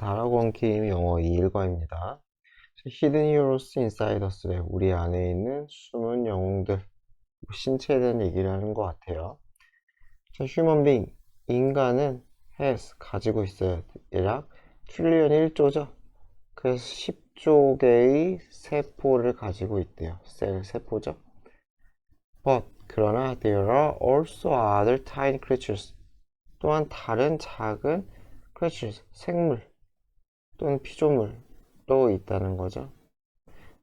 다락원 게임 영어 2일과입니다. Hidden Heroes Inside Us래 우리 안에 있는 숨은 영웅들, 신체에 대한 얘기를 하는 것 같아요. 자, Human Being, 인간은 has, 가지고 있어요. 대략 트릴리언 1조죠. 그래서 10조 개의 세포를 가지고 있대요. 셀, 세포죠. But, 그러나 there are also other tiny creatures, 또한 다른 작은 creatures, 생물 또는 피조물도 있다는 거죠.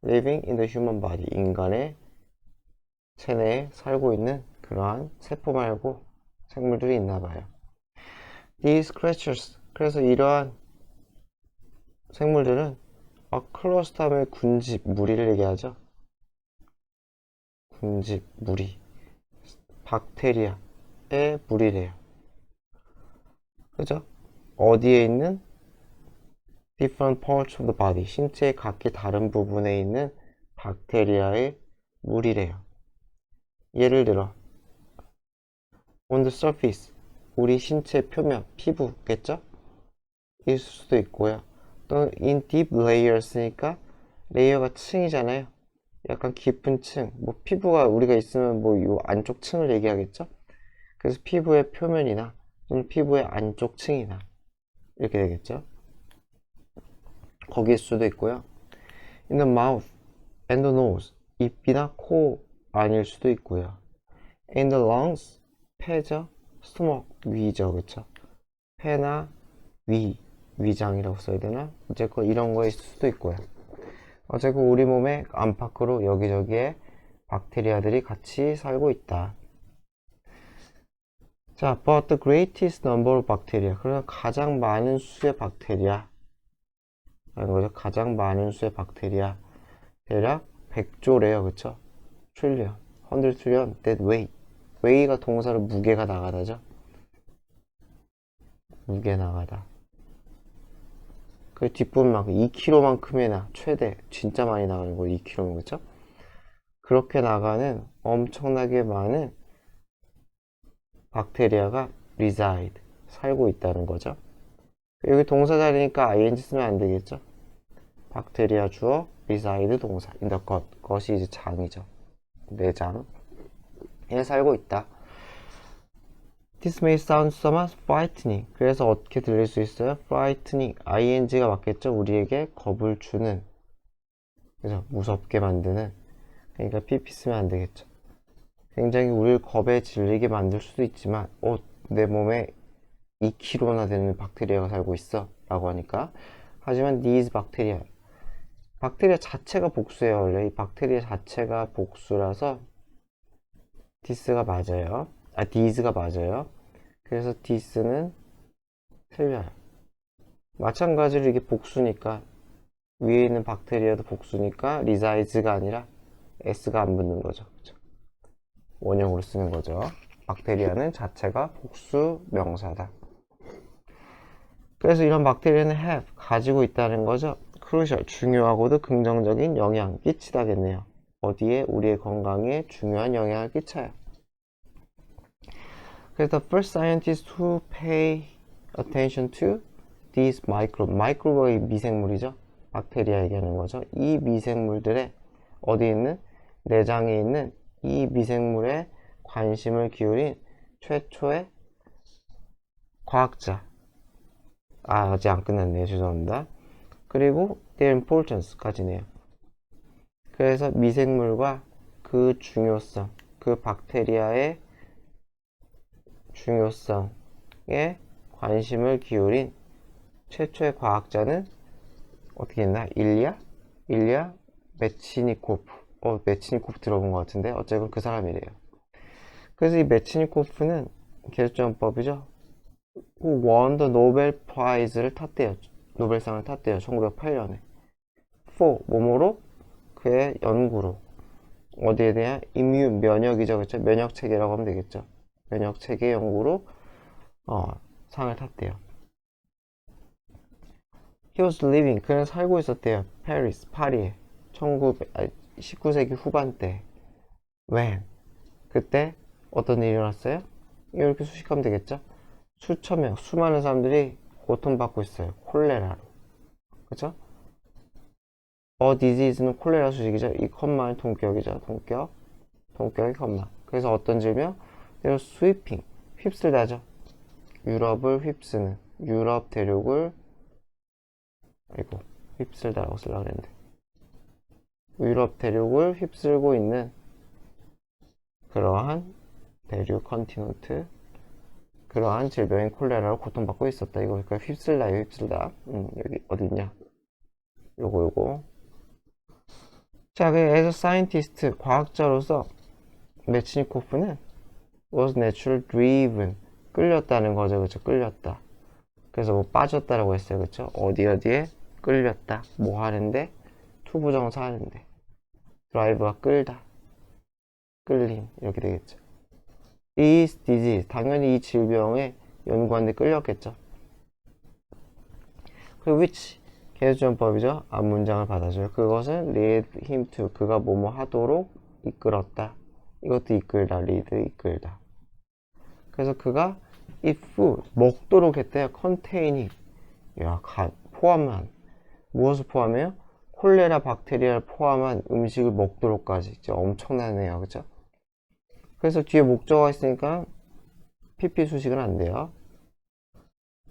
Living in the human body, 인간의 체내에 살고 있는 그러한 세포 말고 생물들이 있나 봐요. These creatures, 그래서 이러한 생물들은 클러스텀의 군집, 무리를 얘기하죠. 군집, 무리, 박테리아의 무리래요. 그죠? 어디에 있는 different parts of the body, 신체의 각기 다른 부분에 있는 박테리아의 무리래요. 예를 들어 on the surface, 우리 신체 표면, 피부겠죠? 있을 수도 있고요. 또는 in deep layers니까 레이어가 층이잖아요. 약간 깊은 층, 뭐 피부가 우리가 있으면 뭐 요 안쪽 층을 얘기하겠죠? 그래서 피부의 표면이나 또는 피부의 안쪽 층이나 이렇게 되겠죠? 거기일 수도 있고요. in the mouth and the nose, 입이나 코 아닐 수도 있고요. in the lungs, 폐죠. stomach, 위죠. 그쵸? 폐나 위, 위장이라고 써야 되나? 어쨌건 이런 거일 수도 있고요. 어쨌건 우리 몸의 안팎으로 여기저기에 박테리아들이 같이 살고 있다. 자, but the greatest number of bacteria, 그러나 가장 많은 수의 박테리아 라는 거죠. 가장 많은 수의 박테리아, 대략 100조래요. 그쵸? trillion, 100 trillion, that weigh가 동사로 무게가 나가다죠. 무게 나가다. 그 뒷부분만큼 2kg만큼이나 최대 진짜 많이 나가는 거 2kg면 그쵸? 그렇게 나가는 엄청나게 많은 박테리아가 reside, 살고 있다는 거죠. 여기 동사 자리니까 ing 쓰면 안 되겠죠? 박테리아 주어, reside 동사, in the gut, 것이 이제 장이죠. 내장에 살고 있다. This may sound somewhat frightening. 그래서 어떻게 들릴 수 있어요? frightening, ing가 맞겠죠? 우리에게 겁을 주는, 그래서 무섭게 만드는. 그러니까 pp 쓰면 안 되겠죠. 굉장히 우리를 겁에 질리게 만들 수도 있지만, 내 몸에 2kg나 되는 박테리아가 살고 있어 라고 하니까. 하지만 these bacteria, 박테리아 자체가 복수예요. 원래 이 박테리아 자체가 복수라서 this가 맞아요. these가 맞아요. 그래서 this는 틀려요. 마찬가지로 이게 복수니까, 위에 있는 박테리아도 복수니까 resides,가 아니라 s가 안 붙는 거죠. 그쵸? 원형으로 쓰는 거죠. 박테리아는 자체가 복수 명사다. 그래서 이런 박테리아는 have, 가지고 있다는 거죠. crucial, 중요하고도 긍정적인 영향 끼치다겠네요. 어디에? 우리의 건강에 중요한 영향을 끼쳐요. 그래서 the first scientists who pay attention to these microbe의 미생물이죠. 박테리아 얘기하는 거죠. 이 미생물들의 어디에 있는? 내장에 있는 이 미생물에 관심을 기울인 최초의 과학자. 아직 안 끝났네요. 죄송합니다. 그리고 their importance까지네요. 그래서 미생물과 그 중요성, 그 박테리아의 중요성에 관심을 기울인 최초의 과학자는 어떻게 했나? 일리아 메치니코프. 메치니코프 들어본 것 같은데 어쨌든 그 사람이래요. 그래서 이 메치니코프는 계수점법이죠. won the Nobel Prize를 탔대요. 노벨상을 탔대요. 1908년에. for 뭐뭐로? 그의 연구로. 어디에 대한? immune, 면역이죠. 그쵸? 면역체계라고 하면 되겠죠. 면역체계 연구로 상을 탔대요. He was living, 그는 살고 있었대요. Paris, 파리에. 19세기 후반 때. When? 그때 어떤 일이 일어났어요? 이렇게 수식하면 되겠죠? 수천 명, 수많은 사람들이 고통받고 있어요. 콜레라로. 그쵸? disease는 콜레라 수식이죠. 이 컴마는 동격이죠. 동격의 컴마. 그래서 어떤 질병? they're sweeping, 휩쓸다죠. 유럽을 휩쓰는, 유럽 대륙을, 아이고, 휩쓸다라고 쓰려고 그랬는데, 유럽 대륙을 휩쓸고 있는 그러한 대륙 컨티넌트, 그러한 질병인 콜레라로 고통받고 있었다. 이거 그러니까 휩쓸다, 휩쓸다. 여기 어디 있냐? 요거. 자, 그 as a scientist, 과학자로서 메치니코프는 was natural driven, 끌렸다는 거죠. 그쵸? 끌렸다. 그래서 뭐 빠졌다라고 했어요. 그쵸? 어디에 끌렸다. 뭐 하는데? 투부정사 하는데. 드라이브가 끌다. 끌림. 이렇게 되겠죠. This disease, 당연히 이 질병에 연구하는데 끌렸겠죠. 그리고 which, 계수전법이죠. 앞 문장을 받아줘요. 그것은 lead him to, 그가 뭐뭐 하도록 이끌었다. 이것도 이끌다, lead, 이끌다. 그래서 그가 if, 먹도록 했대요. containing, 야, 포함한, 무엇을 포함해요? 콜레라 박테리아를 포함한 음식을 먹도록까지. 진짜 엄청나네요. 그쵸? 그래서 뒤에 목적어가 있으니까 PP 수식은 안 돼요.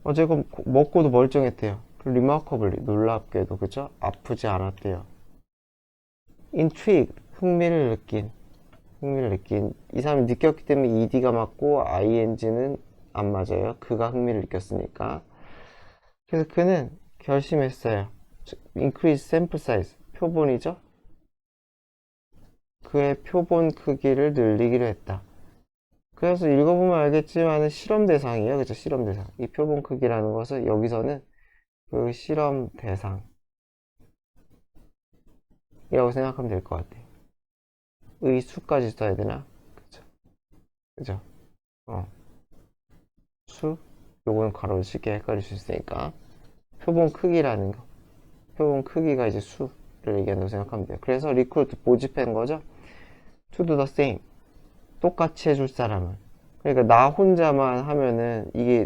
어쨌건 먹고도 멀쩡했대요. remarkably, 놀랍게도, 그쵸? 아프지 않았대요. intrigued, 흥미를 느낀. 이 사람이 느꼈기 때문에 ed가 맞고 ing는 안 맞아요. 그가 흥미를 느꼈으니까. 그래서 그는 결심했어요. increase sample size, 표본이죠. 그의 표본 크기를 늘리기로 했다. 그래서 읽어보면 알겠지만 실험 대상이에요. 그죠? 실험 대상. 이 표본 크기라는 것은 여기서는 그 실험 대상이라고 생각하면 될 것 같아요. 의 수까지 써야 되나? 그죠? 수? 요거는 가로를 쉽게 헷갈릴 수 있으니까. 표본 크기라는 거. 표본 크기가 이제 수를 얘기한다고 생각하면 돼요. 그래서 리크루트 모집한 거죠. To do the same. 똑같이 해줄 사람은. 그러니까 나 혼자만 하면은 이게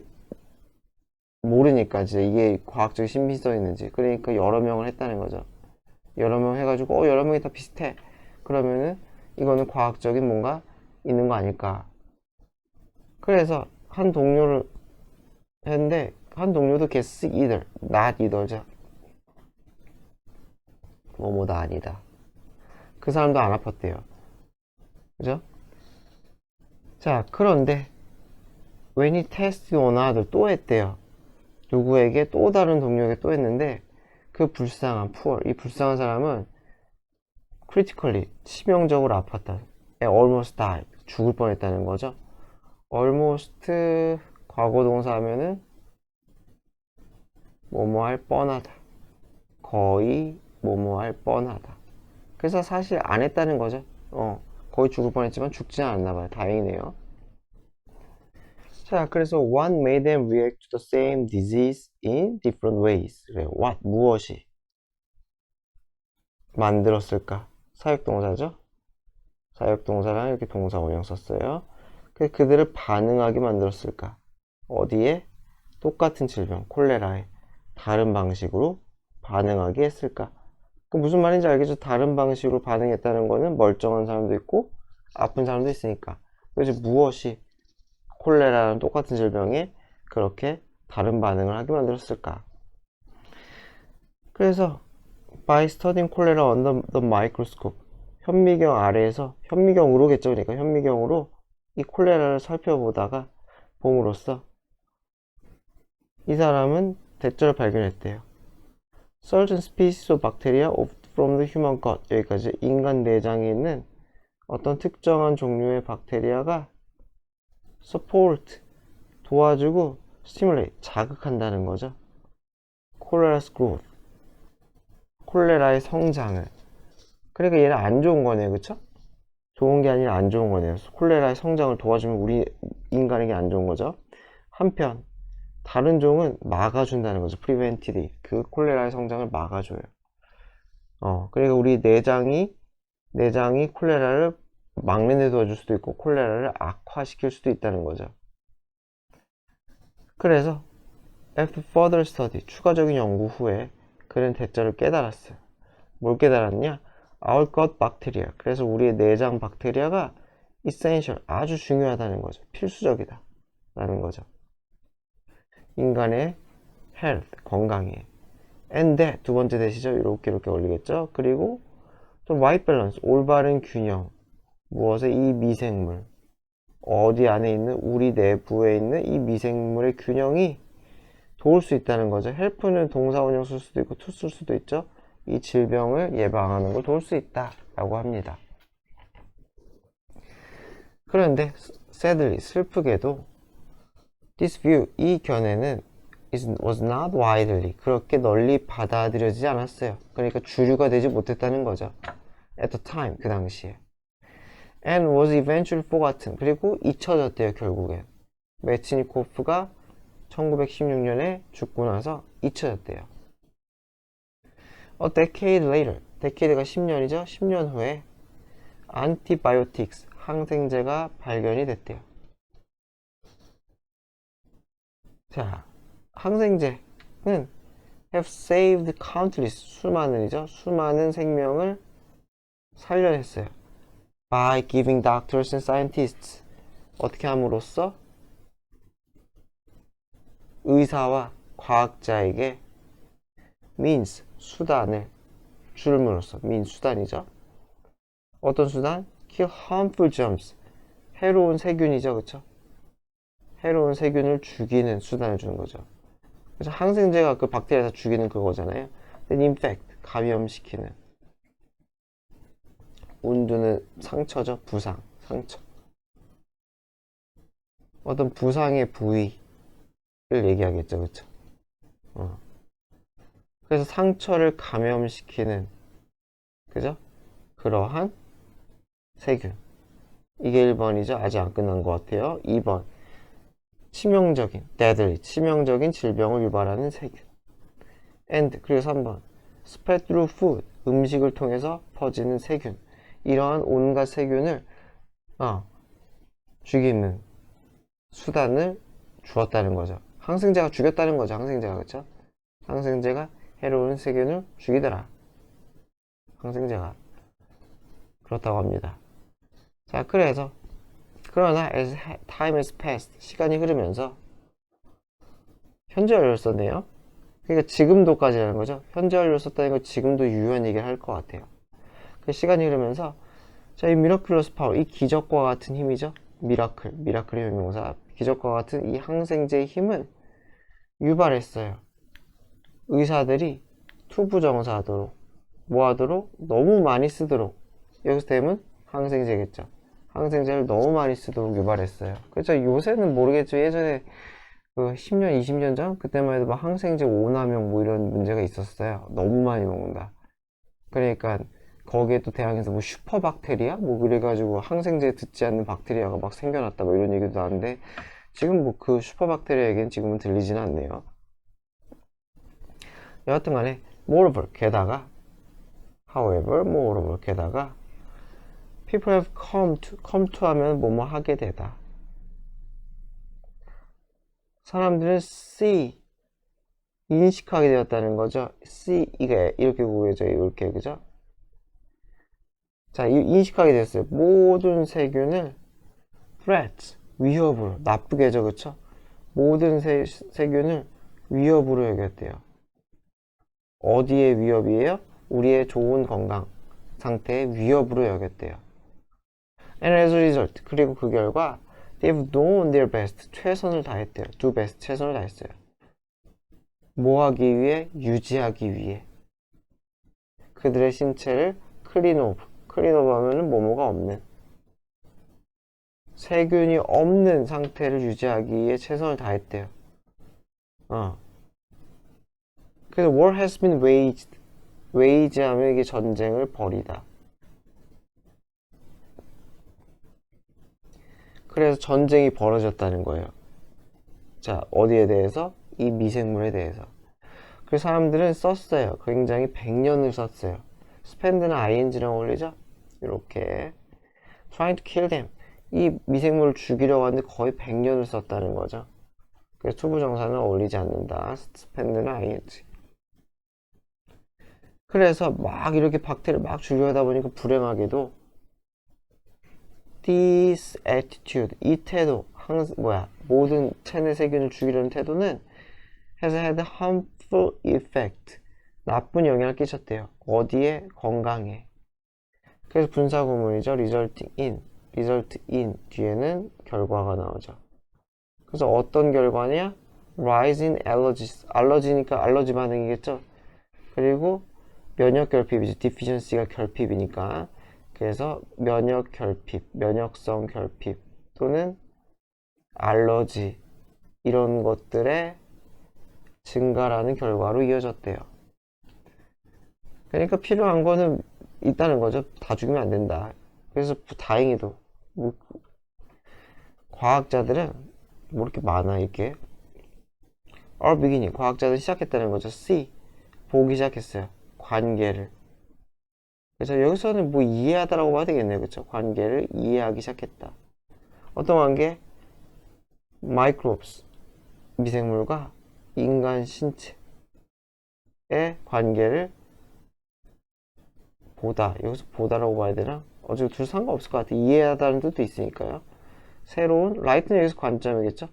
모르니까 이제 이게 과학적 신빙성이 있는지. 그러니까 여러 명을 했다는 거죠. 여러 명 해가지고 여러 명이 다 비슷해. 그러면은 이거는 과학적인 뭔가 있는 거 아닐까. 그래서 한 동료를 했는데 한 동료도 guess either, not either죠. 뭐뭐다 아니다. 그 사람도 안 아팠대요. 그죠? 자, 그런데 when he tested on other, 또 했대요. 누구에게? 또 다른 동료에게 또 했는데 그 불쌍한 poor, 이 불쌍한 사람은 critically, 치명적으로 아팠다. almost died, 죽을 뻔했다는 거죠. almost 과거 동사 하면은 뭐뭐 할 뻔하다. 거의 뭐뭐 할 뻔하다. 그래서 사실 안 했다는 거죠. 거의 죽을 뻔했지만 죽지는 않나 봐요. 다행이네요. 자, 그래서 what made them react to the same disease in different ways. 그래요. what, 무엇이 만들었을까? 사역동사죠? 사역동사랑 이렇게 동사 원형 썼어요. 그들을 반응하게 만들었을까? 어디에? 똑같은 질병, 콜레라에 다른 방식으로 반응하게 했을까? 그 무슨 말인지 알겠죠? 다른 방식으로 반응했다는 거는 멀쩡한 사람도 있고 아픈 사람도 있으니까. 그래서 무엇이 콜레라랑 똑같은 질병에 그렇게 다른 반응을 하게 만들었을까? 그래서 by studying cholera under the microscope, 현미경 아래에서, 현미경으로겠죠. 그러니까 현미경으로 이 콜레라를 살펴보다가 봄으로써 이 사람은 대처를 발견했대요. Certain species of bacteria from the human gut, 여기까지. 인간 내장에 있는 어떤 특정한 종류의 박테리아가 support, 도와주고 stimulate, 자극한다는 거죠. 콜레라's growth, 콜레라의 성장을. 그러니까 얘는 안 좋은 거네요. 그쵸? 좋은 게 아니라 안 좋은 거네요. 콜레라의 성장을 도와주면 우리 인간에게 안 좋은 거죠. 한편 다른 종은 막아준다는 거죠. prevented, 그 콜레라의 성장을 막아줘요. 그러니까 우리 내장이 콜레라를 막는 데 도와줄 수도 있고 콜레라를 악화시킬 수도 있다는 거죠. 그래서 after further study, 추가적인 연구 후에 그는 대처를 깨달았어요. 뭘 깨달았냐? Our gut bacteria. 그래서 우리의 내장 박테리아가 essential, 아주 중요하다는 거죠. 필수적이다 라는 거죠. 인간의 health, 건강에. and that, 두 번째 대시죠. 이렇게 올리겠죠. 그리고 또 right balance, 올바른 균형. 무엇에? 이 미생물. 어디 안에 있는, 우리 내부에 있는 이 미생물의 균형이 도울 수 있다는 거죠. help는 동사원형 쓸 수도 있고 to 쓸 수도 있죠. 이 질병을 예방하는 걸 도울 수 있다 라고 합니다. 그런데 sadly, 슬프게도 this view, 이 견해는 was not widely, 그렇게 널리 받아들여지지 않았어요. 그러니까 주류가 되지 못했다는 거죠. at the time, 그 당시에. and was eventually forgotten, 그리고 잊혀졌대요. 결국엔 메치니코프가 1916년에 죽고 나서 잊혀졌대요. A decade later, decade가 10년이죠. 10년 후에 antibiotics, 항생제가 발견이 됐대요. 자, 항생제는 have saved countless, 수많은 생명을 살려냈어요. by giving doctors and scientists, 어떻게 함으로써? 의사와 과학자에게 means, 수단을 줄음으로써, means 수단이죠. 어떤 수단? kill harmful germs, 해로운 세균이죠. 그쵸? 해로운 세균을 죽이는 수단을 주는 거죠. 그래서 항생제가 그 박테리아 다 죽이는 그거잖아요. infect, 감염시키는. wound는 상처죠. 부상, 상처. 어떤 부상의 부위를 얘기하겠죠. 그쵸? 그래서 상처를 감염시키는, 그죠? 그러한 세균. 이게 1번이죠. 아직 안 끝난 것 같아요. 2번. 치명적인, deadly, 치명적인 질병을 유발하는 세균. and, 그리고 3번. spread through food, 음식을 통해서 퍼지는 세균. 이러한 온갖 세균을 죽이는 수단을 주었다는 거죠. 항생제가 죽였다는 거죠. 항생제가, 그쵸? 항생제가 해로운 세균을 죽이더라. 항생제가. 그렇다고 합니다. 자, 그러나 as time has passed, 시간이 흐르면서 현재 완료를 썼네요. 그러니까 지금도까지라는 거죠. 현재 완료를 썼다는 건 지금도 유효한 얘기를 할 것 같아요. 그 시간이 흐르면서 자, 이 미라클러스 파워, 이 기적과 같은 힘이죠. 미라클의 형용사, 기적과 같은 이 항생제의 힘은 유발했어요. 의사들이 투부정사하도록, 뭐하도록? 너무 많이 쓰도록. 여기서 댐은 항생제겠죠. 항생제를 너무 많이 쓰도록 유발했어요. 그렇죠. 요새는 모르겠죠. 예전에 그 10년, 20년 전? 그때만 해도 막 항생제 오남용 뭐 이런 문제가 있었어요. 너무 많이 먹는다. 그러니까 거기에 또 대항해서 뭐 슈퍼박테리아? 뭐 그래가지고 항생제에 듣지 않는 박테리아가 막 생겨났다 뭐 이런 얘기도 나는데 지금 뭐 그 슈퍼박테리아 얘기는 지금은 들리지는 않네요. 여하튼 간에 moreover, 게다가 however, moreover, 게다가 people have come to 하면 뭐뭐 하게 되다. 사람들은 see, 인식하게 되었다는 거죠. see, 이게 이렇게 구해져요. 이렇게, 그죠? 자, 인식하게 됐어요. 모든 세균을 threats, 위협으로, 나쁘게 해줘, 그쵸? 모든 세균을 위협으로 여겼대요. 어디의 위협이에요? 우리의 좋은 건강 상태의 위협으로 여겼대요. And as a result, 그리고 그 결과 they've done their best, 최선을 다했대요. do best, 최선을 다했어요. 뭐 하기 위해? 유지하기 위해. 그들의 신체를 clean off 하면은 뭐뭐가 없는, 세균이 없는 상태를 유지하기 위해 최선을 다했대요. 그래서 war has been waged 하면 이게 전쟁을 벌이다. 그래서 전쟁이 벌어졌다는 거예요. 자, 어디에 대해서? 이 미생물에 대해서. 그래서 사람들은 썼어요. 굉장히 100년을 썼어요. spend는 ing랑 어울리죠? 이렇게 trying to kill them, 이 미생물을 죽이려고 하는데 거의 100년을 썼다는 거죠. 그래서 투부정사는 어울리지 않는다. spend는 ing. 그래서 막 이렇게 박테리아 막 죽여다 보니까 불행하게도 this attitude, 이 태도, 모든 체내 세균을 죽이려는 태도는 has had harmful effect, 나쁜 영향을 끼쳤대요. 어디에? 건강에. 그래서 분사구문이죠. result in 뒤에는 결과가 나오죠. 그래서 어떤 결과냐? rise in allergies, 알러지니까 알러지 반응이겠죠. 그리고 면역 결핍이지, deficiency가 결핍이니까. 그래서 면역 결핍, 면역성 결핍 또는 알러지 이런 것들의 증가라는 결과로 이어졌대요. 그러니까 필요한 거는 있다는 거죠. 다 죽이면 안 된다. 그래서 다행히도 과학자들은 뭐 이렇게 많아 이게 are beginning, 과학자들은 시작했다는 거죠. see, 보기 시작했어요. 관계를. 그래서 여기서는 뭐 이해하다라고 봐야 되겠네요. 그쵸? 관계를 이해하기 시작했다. 어떤 관계? microbes, 미생물과 인간 신체의 관계를 보다, 여기서 보다라고 봐야 되나? 어차피 둘 상관없을 것 같아. 이해하다는 뜻도 있으니까요. 새로운, 라이트는 여기서 관점이겠죠?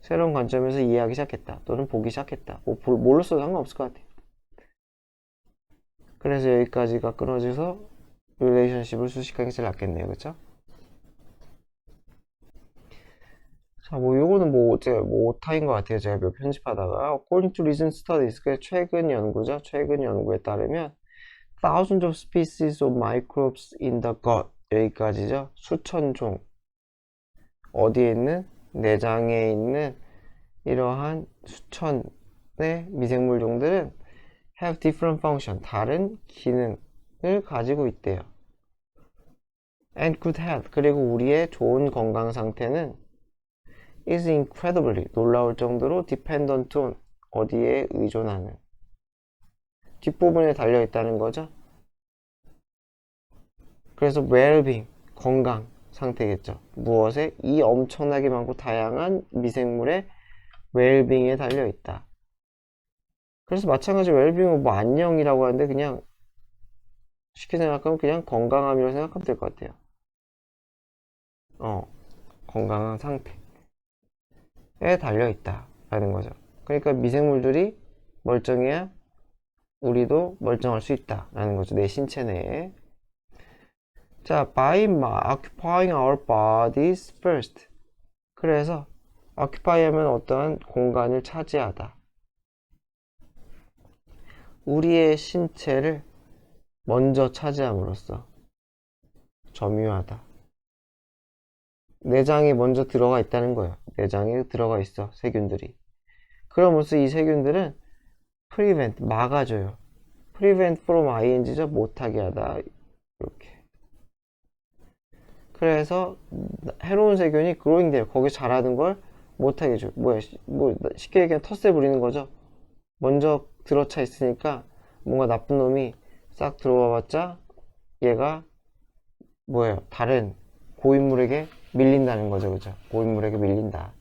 새로운 관점에서 이해하기 시작했다. 또는 보기 시작했다. 뭘로 써도 상관없을 것 같아. 그래서 여기까지가 끊어져서 릴레이션십을 수식하는 게 제일 낫겠네요. 그쵸? 자, 뭐, 요거는 제가 오타인 것 같아요. 제가 몇 편집하다가. According to recent studies, 그 최근 연구죠. 최근 연구에 따르면, thousands of species of microbes in the gut. 여기까지죠. 수천 종. 어디에 있는? 내장에 있는 이러한 수천의 미생물 종들은 have different function. 다른 기능을 가지고 있대요. And good health. 그리고 우리의 좋은 건강 상태는 is incredibly, 놀라울 정도로 dependent on, 어디에 의존하는, 뒷부분에 달려있다는 거죠. 그래서 well-being, 건강 상태겠죠. 무엇에? 이 엄청나게 많고 다양한 미생물의 well-being에 달려있다. 그래서 마찬가지로 well-being은 뭐 안녕이라고 하는데 그냥 쉽게 생각하면 그냥 건강함이라고 생각하면 될 것 같아요. 건강한 상태에 달려있다 라는 거죠. 그러니까 미생물들이 멀쩡해야 우리도 멀쩡할 수 있다 라는 거죠. 내 신체 내에. 자, by occupying our bodies first. 그래서 occupy 하면 어떠한 공간을 차지하다. 우리의 신체를 먼저 차지함으로써 점유하다. 내장에 먼저 들어가 있다는 거예요. 내장에 들어가 있어, 세균들이. 그러면서 이 세균들은 prevent, 막아줘요. prevent from ing죠. 못하게 하다. 이렇게. 그래서 해로운 세균이 growing 돼요. 거기 자라는 걸 못하게 해줘요. 쉽게 얘기하면 텃세 부리는 거죠. 먼저 들어차 있으니까 뭔가 나쁜 놈이 싹 들어와 봤자 얘가 다른 고인물에게 밀린다는 거죠. 그죠? 고인물에게 밀린다.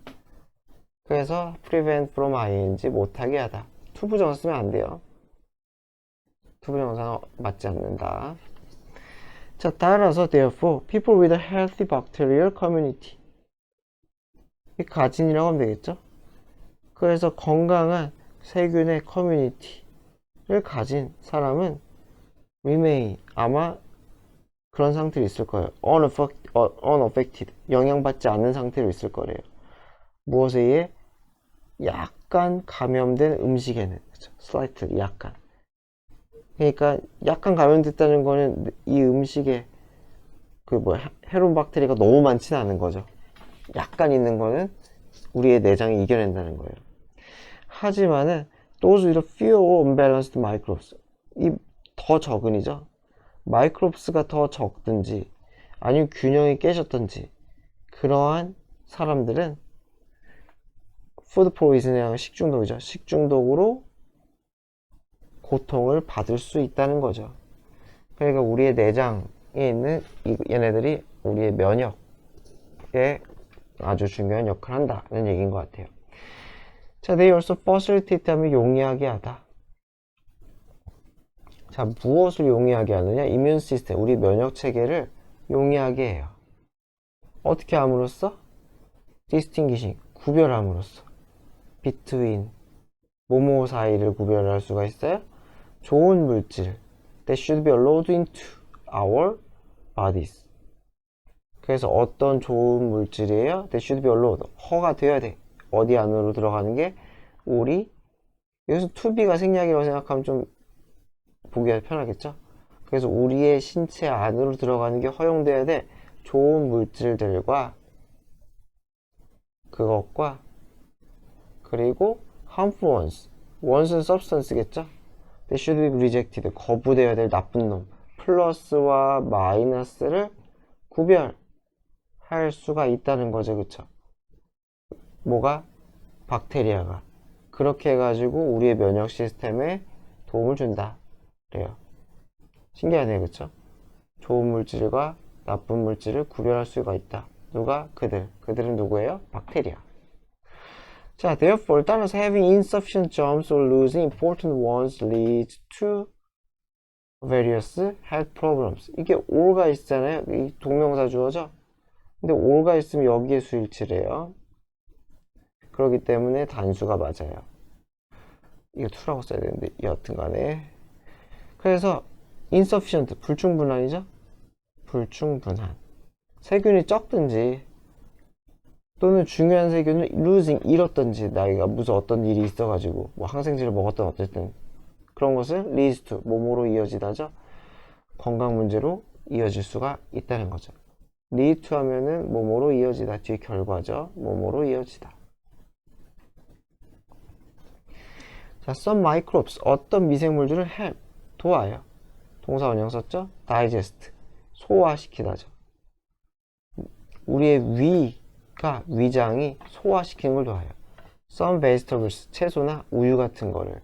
그래서 prevent from ing, 못하게 하다. 투부정사 쓰면 안 돼요. 투부정사는 맞지 않는다. 자, 따라서 therefore people with a healthy bacterial community, 이 가진이라고 하면 되겠죠. 그래서 건강한 세균의 커뮤니티를 가진 사람은 remain, 아마 그런 상태로 있을 거예요. unaffected, 영향받지 않는 상태로 있을 거래요. 무엇에 의해? 약간 감염된 음식에는. 그렇죠? slightly, 약간. 그러니까 약간 감염됐다는 거는 이 음식에 해로운 박테리아가 너무 많지는 않은 거죠. 약간 있는 거는 우리의 내장이 이겨낸다는 거예요. 하지만은 those with fewer unbalanced microbes, 이 더 적은이죠. 마이크롭스가 더 적든지 아니면 균형이 깨졌든지 그러한 사람들은 푸드 포이즌이랑 식중독이죠. 식중독으로 고통을 받을 수 있다는 거죠. 그러니까 우리의 내장에 있는 얘네들이 우리의 면역에 아주 중요한 역할을 한다는 얘기인 것 같아요. 자, they also facilitate 하면 용이하게 하다. 자, 무엇을 용이하게 하느냐? 이뮨 시스템, 우리 면역 체계를 용이하게 해요. 어떻게 함으로써? distinguishing, 구별함으로써. between, 뭐뭐 사이를 구별할 수가 있어요? 좋은 물질, that should be allowed into our bodies. 그래서 어떤 좋은 물질이에요? That should be allowed, 허가되어야 돼. 어디 안으로 들어가는 게? 우리, 여기서 to be가 생략이라고 생각하면 좀 보기가 편하겠죠? 그래서 우리의 신체 안으로 들어가는 게 허용돼야 돼. 좋은 물질들과 그것과 그리고 harmful ones, ones는 substance겠죠? They should be rejected, 거부되어야 될 나쁜 놈, 플러스와 마이너스를 구별할 수가 있다는 거죠. 그쵸? 뭐가? 박테리아가. 그렇게 해가지고 우리의 면역 시스템에 도움을 준다. 그래요. 신기하네요. 그쵸? 좋은 물질과 나쁜 물질을 구별할 수가 있다. 누가? 그들. 그들은 누구예요? 박테리아. 자, therefore, 따라서 having insufficient germs or losing important ones leads to various health problems. 이게 or가 있잖아요. 이 동명사 주어죠. 근데 or가 있으면 여기에 수일치래요. 그렇기 때문에 단수가 맞아요. 이거 to라고 써야 되는데 여하튼 간에. 그래서 insufficient, 불충분한이죠. 불충분한. 세균이 적든지 또는 중요한 세균을 losing, 잃었던지, 나이가 무슨 어떤 일이 있어가지고 뭐 항생제를 먹었던 어쨌든 그런 것을 leads to, 뭐뭐로 이어지다죠. 건강 문제로 이어질 수가 있다는 거죠. lead to 하면은 뭐뭐로 이어지다, 뒤에 결과죠. 뭐뭐로 이어지다. 자, some microbes, 어떤 미생물들을 help, 도와요. 동사 원형 썼죠? digest, 소화시키다죠. 우리의 위가, 위장이 소화시키는 걸 도와요. some vegetables, 채소나 우유 같은 거를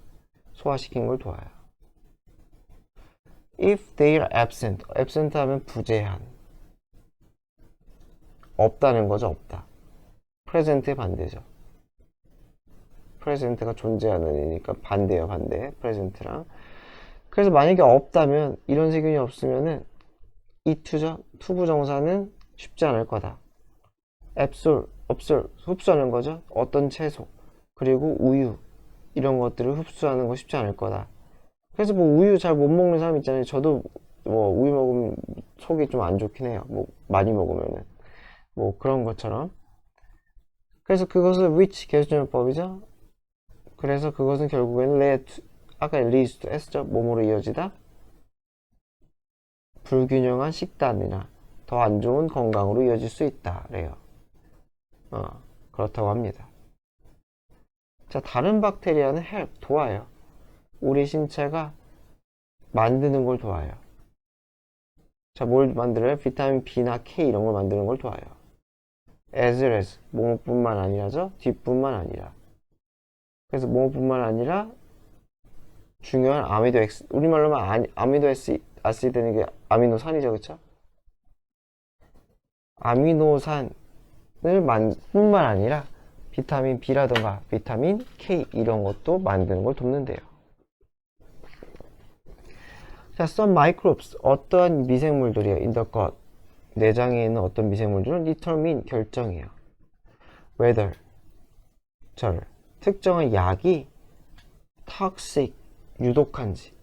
소화시키는 걸 도와요. if they are absent, absent 하면 부재한, 없다는 거죠. 없다. present의 반대죠. present가 존재하는 이니까 반대예요. 반대. present랑. 그래서 만약에 없다면, 이런 세균이 없으면은 이 to죠. 투부정사는 쉽지 않을 거다. absorb, 흡수하는 거죠. 어떤 채소, 그리고 우유, 이런 것들을 흡수하는 거 쉽지 않을 거다. 그래서 뭐 우유 잘 못 먹는 사람 있잖아요. 저도 뭐 우유 먹으면 속이 좀 안 좋긴 해요. 뭐 많이 먹으면은 뭐 그런 것처럼. 그래서 그것을 which 계수전법이죠. 그래서 그것은 결국에는 lead, 아까 leads to s죠. 몸으로 이어지다. 불균형한 식단이나 더 안 좋은 건강으로 이어질 수 있다. 래요. 그렇다고 합니다. 자, 다른 박테리아는 help, 도와요. 우리 신체가 만드는 걸 도와요. 자, 뭘 만들어요? 비타민 B나 K 이런 걸 만드는 걸 도와요. as well as, 뭐뭐뿐만 아니라죠. 뒷뿐만 아니라. 그래서 뭐뭐뿐만 아니라 중요한 아미노 X, 우리말로 하면 아미노 아시드는 게 아미노산이죠. 그쵸? 아미노산을 뿐만 아니라 비타민 B라던가 비타민 K 이런 것도 만드는 걸 돕는데요. 자, some microbes, 어떤 미생물들이에요. in the gut, 내장에 있는 어떤 미생물들은 determine, 결정해요. whether, 특정한 약이 toxic, 유독한지,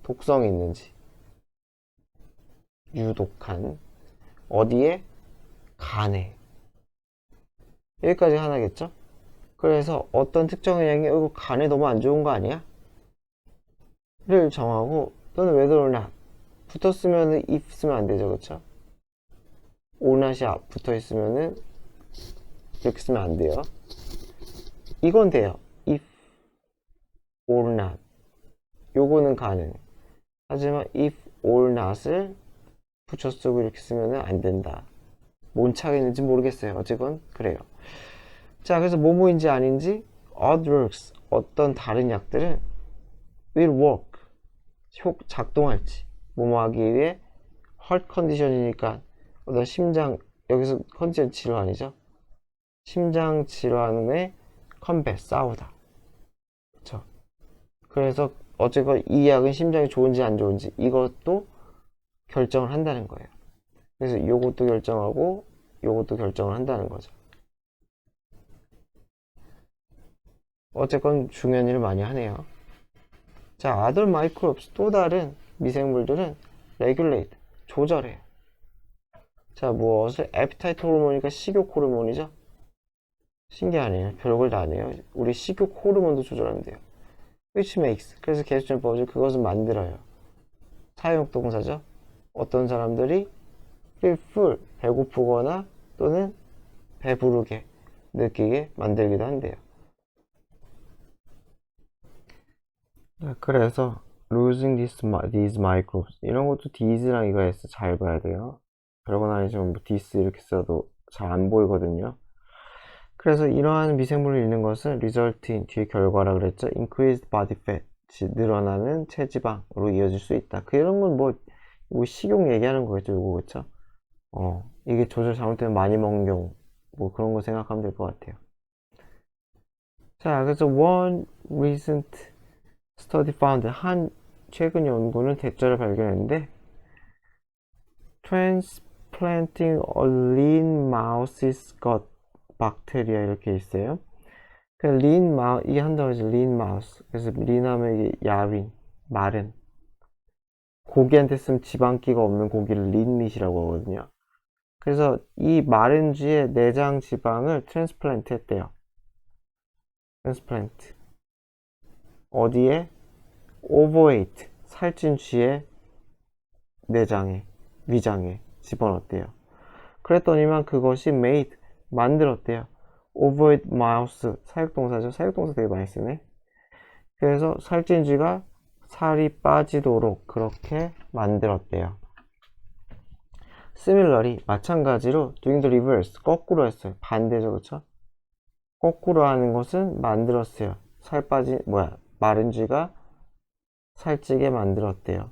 독성이 있는지, 유독한, 어디에? 간에. 여기까지 하나겠죠? 그래서 어떤 특정한 약이 이거 간에 너무 안 좋은 거 아니야? 를 정하고, 또는 whether or not, 붙었으면은 if 쓰면 안 되죠. 그쵸? or not이 붙어 있으면은 이렇게 쓰면 안 돼요. 이건 돼요. if or not. 요거는 가능. 하지만 if or not을 붙여 쓰고 이렇게 쓰면 안 된다. 뭔 차가 있는지 모르겠어요. 어쨌건 그래요. 자, 그래서 뭐뭐인지 아닌지 other drugs, 어떤 다른 약들은 will work, 작동할지, 뭐뭐 하기 위해 heart condition이니까 어떤 심장, 여기서 컨디션 질환이죠. 심장 질환에 combat, 싸우다. 그쵸? 그래서 어쨌건 이 약은 심장이 좋은지 안 좋은지 이것도 결정을 한다는 거예요. 그래서 요것도 결정하고 요것도 결정을 한다는 거죠. 어쨌건 중요한 일을 많이 하네요. 자, other microbes, 또 다른 미생물들은 regulate, 조절해요. 자, 무엇을? appetite 호르몬이니까 식욕 호르몬이죠. 신기하네요. 별걸 다 하네요. 우리 식욕 호르몬도 조절하면 돼요. which makes, 그래서 계속적인 법이죠. 그것은 만들어요. 사용 동사죠. 어떤 사람들이 feel full, 배고프거나 또는 배부르게 느끼게 만들기도 한대요. 그래서 losing these microbes, 이런 것도 these랑 이거 s 잘 봐야 돼요. 별건 아니지만 뭐 this 이렇게 써도 잘 안 보이거든요. 그래서 이러한 미생물을 잃는 것은 result in, 뒤에 결과라 그랬죠. increased body fat, 늘어나는 체지방으로 이어질 수 있다. 그런 건 뭐 식욕 얘기하는 거겠죠, 이거 그쵸? 이게 조절 잘못되면 많이 먹는 경우, 뭐 그런 거 생각하면 될 것 같아요. 자, 그래서 one recent study found, 한 최근 연구는 대처를 발견했는데, transplanting a lean mouse's gut bacteria 이렇게 있어요. 그 lean mouse, 이게 한다고 하죠. lean mouse. 그래서 lean 하면 이게 야윈, 마른. 고기한테 쓰면 지방기가 없는 고기를 lean meat이라고 하거든요. 그래서 이 마른 쥐의 내장 지방을 트랜스플란트 했대요. 트랜스플란트. 어디에? overweight, 살찐 쥐의 내장에, 위장에 집어넣었대요. 그랬더니만 그것이 made, 만들었대요. overweight mouse, 사역동사죠. 사역동사 되게 많이 쓰네. 그래서 살찐 쥐가 살이 빠지도록 그렇게 만들었대요. similarly, 마찬가지로 doing the reverse, 거꾸로 했어요. 반대죠, 그쵸? 거꾸로 하는 것은 만들었어요. 마른 쥐가 살찌게 만들었대요.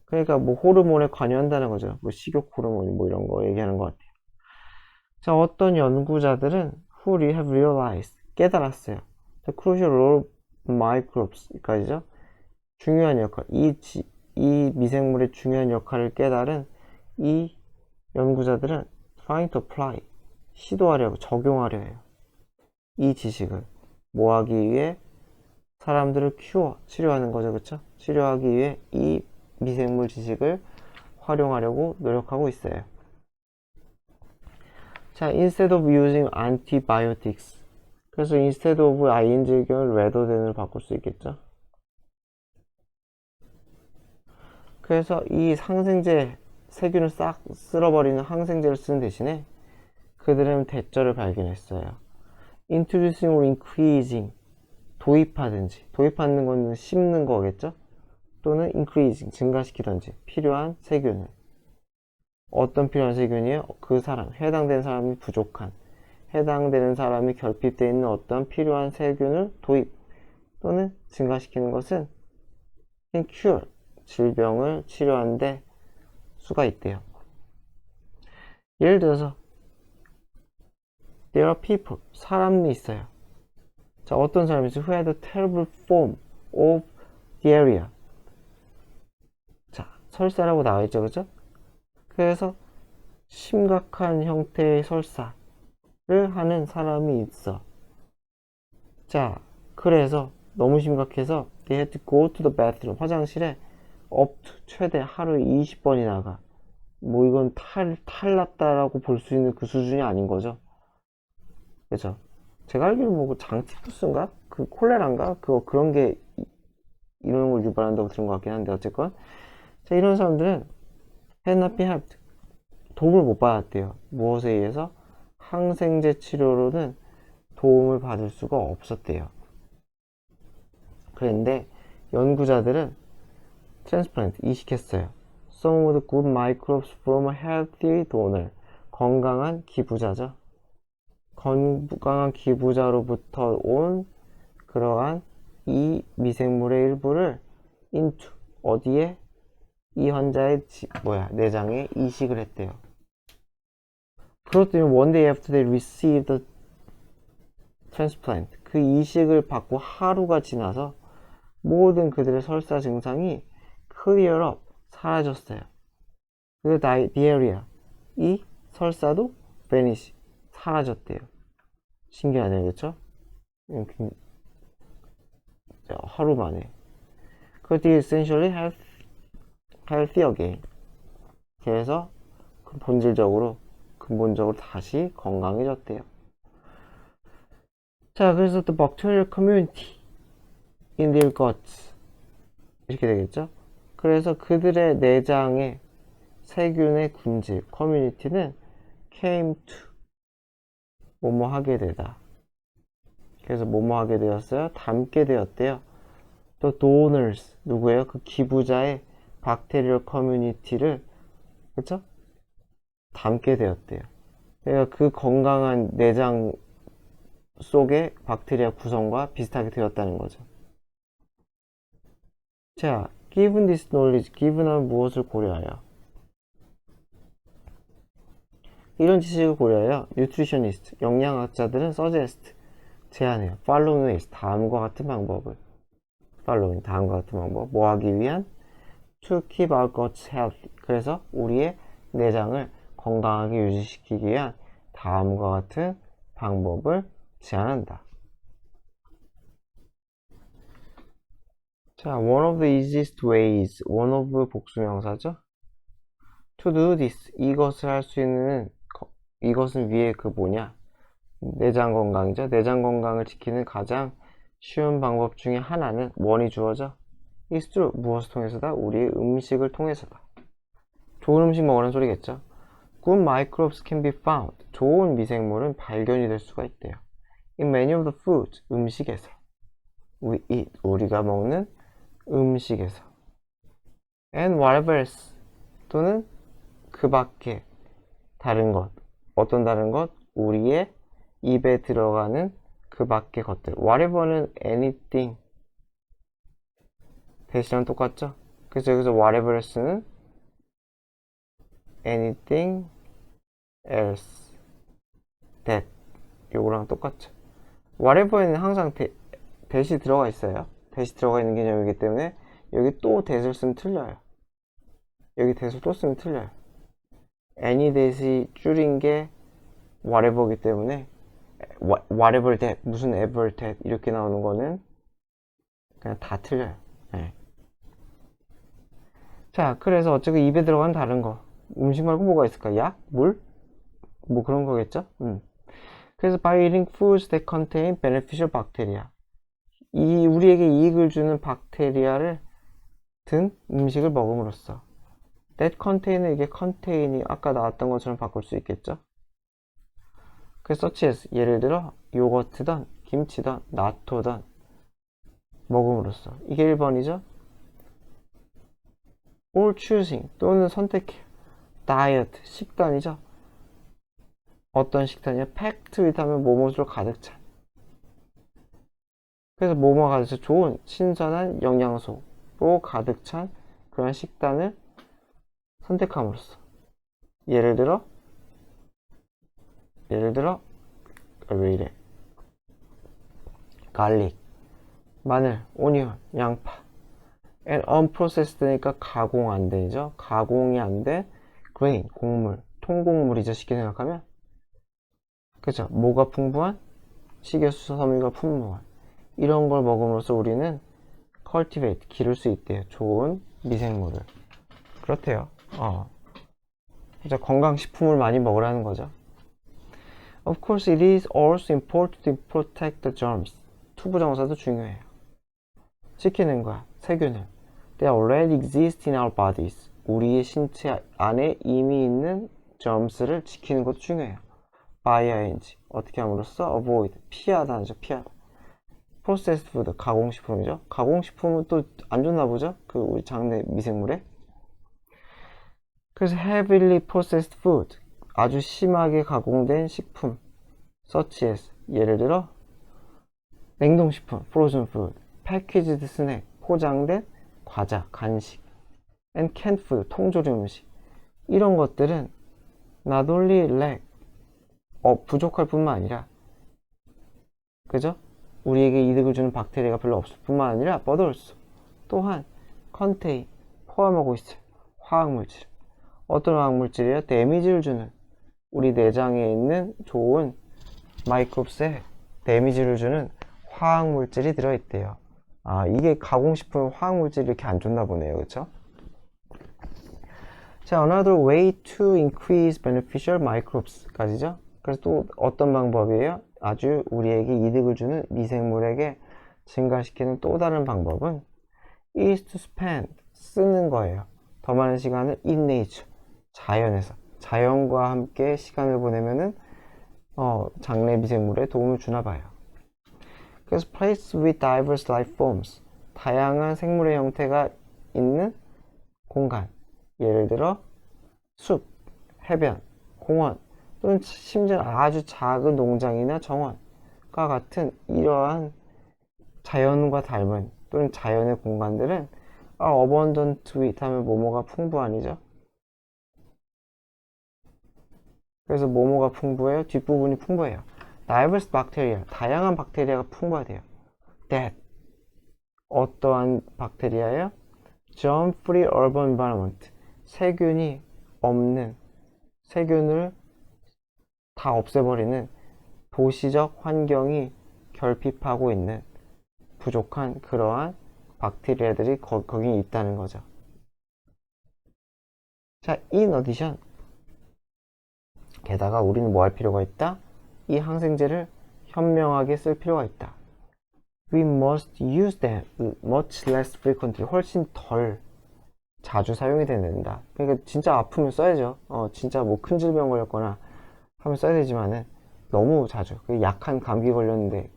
그러니까 뭐 호르몬에 관여한다는 거죠. 뭐 식욕 호르몬 뭐 이런 거 얘기하는 것 같아요. 자, 어떤 연구자들은 who have realized, 깨달았어요. The crucial role of microbes까지죠. 중요한 역할, 이 미생물의 중요한 역할을 깨달은 이 연구자들은 trying to apply, 시도하려고, 적용하려 해요. 이 지식을 뭐 하기 위해? 사람들을 치료하는 거죠, 그쵸? 치료하기 위해 이 미생물 지식을 활용하려고 노력하고 있어요. 자, instead of using antibiotics, 그래서 instead of ing 의견을 rather than으로 바꿀 수 있겠죠. 그래서 이 항생제, 세균을 싹 쓸어버리는 항생제를 쓰는 대신에 그들은 대처를 발견했어요. introducing or increasing, 도입하는 건 씹는 거겠죠? 또는 increasing, 증가시키든지 필요한 세균을. 어떤 필요한 세균이에요? 그 사람, 해당되는 사람이 부족한, 해당되는 사람이 결핍되어 있는 어떤 필요한 세균을 도입 또는 증가시키는 것은 cure, 질병을 치료하는데 수가 있대요. 예를 들어서 there are people, 사람이 있어요. 자, 어떤 사람이 있어요? who had a terrible form of diarrhea. 자, 설사라고 나와있죠, 그죠? 그래서 심각한 형태의 설사를 하는 사람이 있어. 자, 그래서 너무 심각해서 they had to go to the bathroom, 화장실에 up to 최대 하루에 20번이나 가. 뭐 이건 탈났다라고 볼 수 있는 그 수준이 아닌 거죠. 그죠? 제가 알기로 뭐 장티푸스인가? 그 콜레라인가? 그런 게 이런 걸 유발한다고 들은 것 같긴 한데 어쨌건 자, 이런 사람들은 had not been helped, 도움을 못 받았대요. 무엇에 의해서? 항생제 치료로는 도움을 받을 수가 없었대요. 그런데 연구자들은 트랜스플란트, 이식했어요. Some of the good microbes from a healthy donor, 건강한 기부자죠. 건강한 기부자로부터 온 그러한 이 미생물의 일부를 into, 어디에? 이 환자의 내장에 이식을 했대요. 그렇더니 one day after they received the transplant, 그 이식을 받고 하루가 지나서 모든 그들의 설사 증상이 clear up, 사라졌어요. 그 diarrhea, 이 설사도 vanish, 사라졌대요. 신기하네요, 그렇죠? 하루 만에. 그것이 essentially healthy again. 그래서 근본적으로 다시 건강해졌대요. 자, 그래서 the bacterial community in their guts 이렇게 되겠죠? 그래서 그들의 내장의 세균의 군질, 커뮤니티는 came to 뭐뭐 하게 되다. 그래서 뭐뭐 하게 되었어요? 담게 되었대요. 또 donors 누구예요? 그 기부자의 박테리얼 커뮤니티를 그쵸? 담게 되었대요. 그러니까 그 건강한 내장 속의 박테리아 구성과 비슷하게 되었다는 거죠. 자, given this knowledge, given은 무엇을 고려하여? 이런 지식을 고려하여 nutritionist, 영양학자들은 suggest, 제안해요. following is, 다음과 같은 방법을. following, 다음과 같은 방법. 뭐 하기 위한? to keep our guts healthy. 그래서 우리의 내장을 건강하게 유지시키기 위한 다음과 같은 방법을 제안한다. 자, one of the easiest ways, one of 복수명사죠? to do this, 이것을 할 수 있는, 이것은 위에 그 뭐냐? 내장 건강이죠? 내장 건강을 지키는 가장 쉬운 방법 중에 하나는 원이 주어져? is through, 무엇을 통해서다? 우리의 음식을 통해서다. 좋은 음식 먹으라는 소리겠죠? Good microbes can be found. 좋은 미생물은 발견이 될 수가 있대요. In many of the foods, 음식에서. We eat, 우리가 먹는 음식에서. And whatever else, 또는 그 밖에 다른 것. 어떤 다른 것? 우리의 입에 들어가는 그 밖의 것들. whatever는 anything. 대신랑 똑같죠? 그래서 여기서 whatever else는 anything else that 요거랑 똑같죠. whatever에는 항상 that이 들어가 있어요. that이 들어가 있는 개념이기 때문에 여기 또 that을 쓰면 틀려요. 여기 that을 또 쓰면 틀려요. any that이 줄인 게 whatever이기 때문에 whatever that, 무슨 ever that 이렇게 나오는 거는 그냥 다 틀려요. 네. 자, 그래서 어차피 입에 들어가는 다른 거 음식 말고 뭐가 있을까? 약? 물? 뭐 그런 거겠죠? 그래서 by eating foods that contain beneficial bacteria, 이 우리에게 이익을 주는 박테리아를 든 음식을 먹음으로써 that contain은 이게 contain이 아까 나왔던 것처럼 바꿀 수 있겠죠? 그래서 such as 예를 들어 요거트든 김치든 나토든 먹음으로써 이게 1번이죠? or choosing 또는 선택해 diet 식단이죠? 어떤 식단이야? packed with 하면 뭐뭐로 가득 찬. 그래서 뭐뭐 가득 찬 좋은 신선한 영양소로 가득 찬 그런 식단을 선택함으로써 예를 들어 왜 이래? 갈릭, 마늘, 오니언, 양파. and unprocessed니까 가공 안 되죠. 가공이 안 된 grain, 곡물, 통곡물이죠. 쉽게 생각하면. 그죠? 뭐가 풍부한? 식이섬유가 섬유가 풍부한. 이런 걸 먹음으로써 우리는 cultivate, 기를 수 있대요. 좋은 미생물을. 그렇대요. 그죠? 건강식품을 많이 먹으라는 거죠. Of course, it is also important to protect the germs. 투부정사도 중요해요. 지키는 거야. 세균을. They already exist in our bodies. 우리의 신체 안에 이미 있는 germs를 지키는 것도 중요해요. by ing. 어떻게 함으로써? avoid. 피하다는 죠. 피하다. processed food. 가공식품이죠. 가공식품은 또 안 좋나 보죠? 그 우리 장내 미생물에. 그래서 heavily processed food. 아주 심하게 가공된 식품. such as. 예를 들어 냉동식품. frozen food. packaged snack. 포장된 과자, 간식. and canned food. 통조림 음식. 이런 것들은 not only lack. 부족할 뿐만 아니라 그죠? 우리에게 이득을 주는 박테리아가 별로 없을 뿐만 아니라 but also 또한 contain, 포함하고 있어요. 화학물질. 어떤 화학물질이에요? 데미지를 주는, 우리 내장에 있는 좋은 마이크롭스에 데미지를 주는 화학물질이 들어있대요. 아, 이게 가공식품 화학물질이 이렇게 안 좋나 보네요. 그쵸? 자, another way to increase beneficial microbes까지죠. 그래서 또 어떤 방법이에요? 아주 우리에게 이득을 주는 미생물에게 증가시키는 또 다른 방법은 is to spend, 쓰는 거예요. 더 많은 시간을 in nature, 자연에서, 자연과 함께 시간을 보내면은 장내 미생물에 도움을 주나 봐요. 그래서 place with diverse life forms, 다양한 생물의 형태가 있는 공간, 예를 들어 숲, 해변, 공원, 또는 심지어 아주 작은 농장이나 정원과 같은 이러한 자연과 닮은 또는 자연의 공간들은 abundant with 하면 뭐뭐가 풍부한이죠. 그래서 뭐뭐가 풍부해요? 뒷부분이 풍부해요. diverse bacteria, 다양한 박테리아가 풍부하대요. that, 어떠한 박테리아예요? germ-free urban environment, 세균이 없는, 세균을 다 없애버리는 도시적 환경이 결핍하고 있는 부족한 그러한 박테리아들이 거기 있다는 거죠. 자, in addition, 게다가 우리는 뭐 할 필요가 있다? 이 항생제를 현명하게 쓸 필요가 있다. We must use them much less frequently, 훨씬 덜 자주 사용이 된다. 그러니까 진짜 아프면 써야죠. 진짜 뭐 큰 질병 걸렸거나 하면 써야 되지만은 너무 자주, 약한 감기 걸렸는데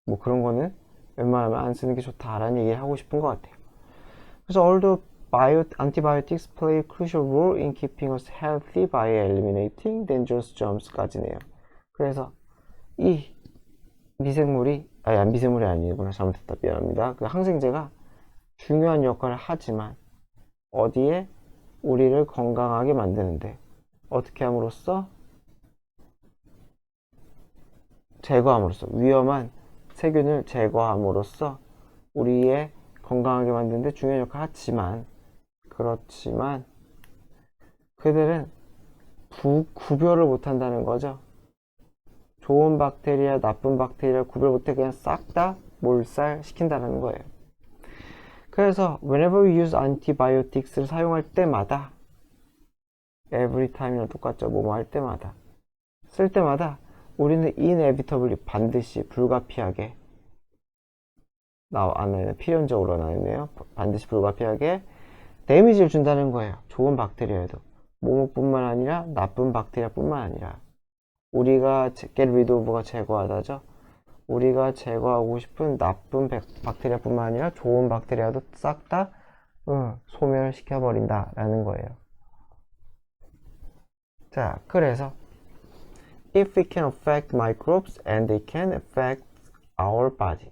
뭐 그런 거는 웬만하면 안 쓰는 게 좋다라는 얘기를 하고 싶은 것 같아요. 그래서 although antibiotics play a crucial role in keeping us healthy by eliminating dangerous germs까지네요. 그래서 이 미생물이 아니구나. 잘못했다. 미안합니다. 그 항생제가 중요한 역할을 하지만 어디에? 우리를 건강하게 만드는데 어떻게 함으로써? 제거함으로써, 위험한 세균을 제거함으로써 우리의 건강하게 만드는데 중요한 역할을 하지만, 그렇지만 그들은 구별을 못한다는 거죠. 좋은 박테리아, 나쁜 박테리아 구별 못해 그냥 싹 다 몰살시킨다는 거예요. 그래서 whenever we use antibiotics를 사용할 때마다, every time이랑 똑같죠. 뭐뭐 할 때마다, 쓸 때마다 우리는 inevitably, 반드시, 불가피하게, 안에는 필연적으로 나왔네요. 반드시 불가피하게 데미지를 준다는 거예요. 좋은 박테리아에도. 뭐뭐뿐만 아니라 나쁜 박테리아뿐만 아니라, 우리가 get rid of가 제거하다죠. 우리가 제거하고 싶은 나쁜 박테리아뿐만 아니라 좋은 박테리아도 싹 다 소멸시켜버린다 라는 거예요. 자, 그래서 if we can affect microbes and they can affect our body,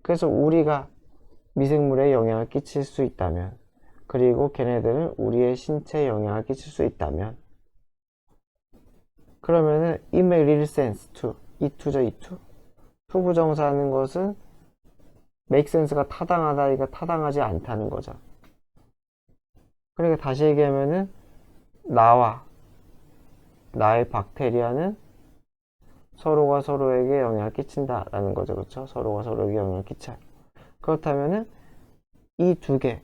그래서 우리가 미생물에 영향을 끼칠 수 있다면, 그리고 걔네들은 우리의 신체에 영향을 끼칠 수 있다면, 그러면은 it makes little sense to, 이투죠, 이투. 투부정사하는 것은 make sense가 타당하다, 이거 타당하지 않다는 거죠. 그러니까 다시 얘기하면은 나의 박테리아는 서로가 서로에게 영향을 끼친다라는 거죠. 그렇죠? 서로가 서로에게 영향을 끼쳐요. 그렇다면은 이 두 개,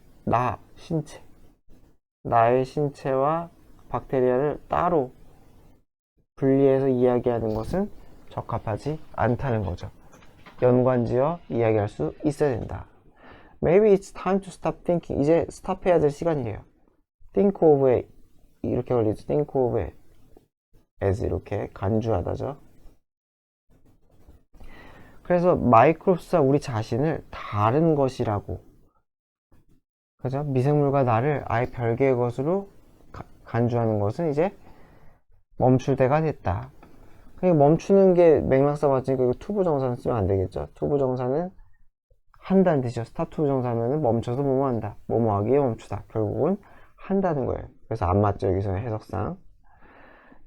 나의 신체와 박테리아를 따로 분리해서 이야기하는 것은 적합하지 않다는 거죠. 연관지어 이야기할 수 있어야 된다. Maybe it's time to stop thinking. 이제 스탑 해야 될 시간이에요. think of it, 이렇게 걸리죠. think of it as, 이렇게 간주하다죠. 그래서 마이크롭스와 우리 자신을 다른 것이라고, 그죠? 미생물과 나를 아예 별개의 것으로 간주하는 것은 이제 멈출 때가 됐다. 그러니까 멈추는 게 맥락상 맞으니까 이거 투부정사는 쓰면 안 되겠죠. 투부정사는 한다는 뜻이죠. 스탑 투부정사면은 멈춰서 뭐뭐 한다, 뭐뭐 하기에 멈추다, 결국은 한다는 거예요. 그래서 안 맞죠, 여기서는 해석상.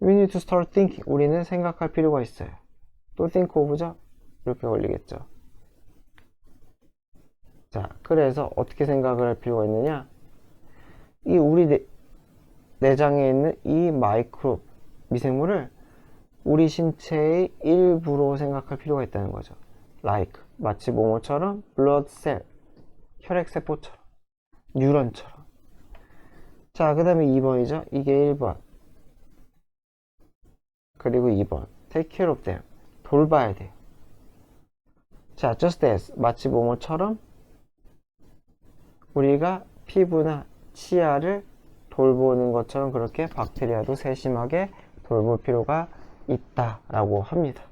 We need to start thinking. 우리는 생각할 필요가 있어요. 또 think of죠? 이렇게 걸리겠죠. 자, 그래서 어떻게 생각을 할 필요가 있느냐? 이 우리 내장에 있는 이 마이크로 미생물을 우리 신체의 일부로 생각할 필요가 있다는 거죠. like 마치 뭐뭐처럼 blood cell 혈액세포처럼 뉴런처럼. 자, 그 다음에 2번이죠. 이게 1번 그리고 2번 take care of them 돌봐야 돼요. 자, just as 마치 뭐뭐처럼 우리가 피부나 치아를 돌보는 것처럼 그렇게 박테리아도 세심하게 돌볼 필요가 있다라고 합니다.